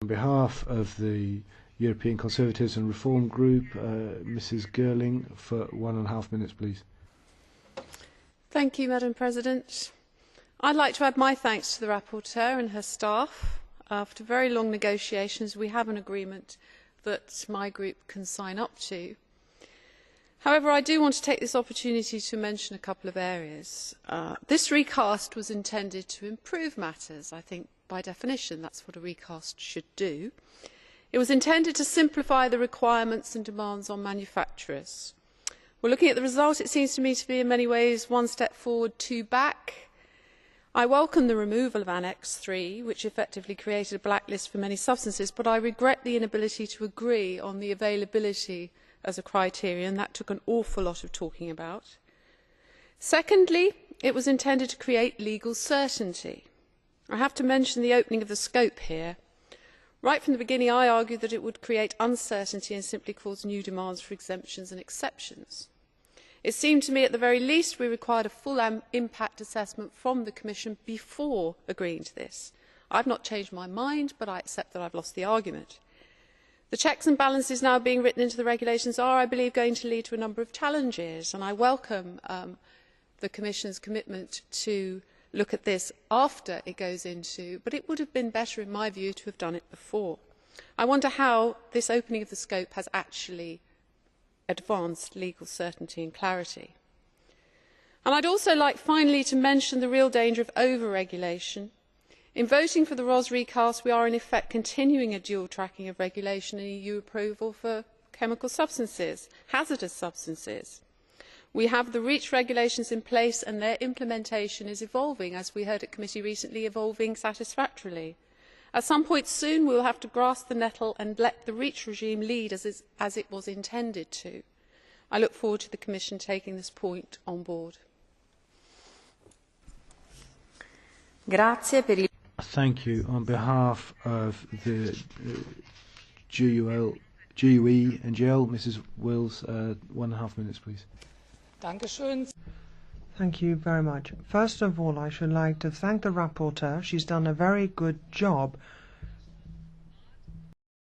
On behalf of the European Conservatives and Reform Group, Mrs. Girling, for 1.5 minutes, please. Thank you, Madam President. I'd like to add my thanks to the rapporteur and her staff. After very long negotiations, we have an agreement that my group can sign up to. However, I do want to take this opportunity to mention a couple of areas. This recast was intended to improve matters. I think by definition that's what a recast should do. It was intended to simplify the requirements and demands on manufacturers. Well, looking at the result, it seems to me to be in many ways one step forward, two back. I welcome the removal of Annex 3, which effectively created a blacklist for many substances, but I regret the inability to agree on the availability as a criterion. That took an awful lot of talking about. Secondly, it was intended to create legal certainty. I have to mention the opening of the scope here. Right from the beginning, I argued that it would create uncertainty and simply cause new demands for exemptions and exceptions. It seemed to me at the very least we required a full impact assessment from the Commission before agreeing to this. I have not changed my mind, but I accept that I have lost the argument. The checks and balances now being written into the regulations are, I believe, going to lead to a number of challenges, and I welcome the Commission's commitment to look at this after it goes into, but it would have been better, in my view, to have done it before. I wonder how this opening of the scope has actually advanced legal certainty and clarity. And I'd also like finally to mention the real danger of over-regulation. In voting for the RoHS recast, we are in effect continuing a dual tracking of regulation and EU approval for chemical substances, hazardous substances. We have the REACH regulations in place and their implementation is evolving, as we heard at committee recently, evolving satisfactorily. At some point soon we will have to grasp the nettle and let the REACH regime lead as it was intended to. I look forward to the Commission taking this point on board. Thank you. On behalf of the GUE and GL, Mrs. Wills, 1.5 minutes, please. Thank you very much. First of all, I should like to thank the rapporteur. She's done a very good job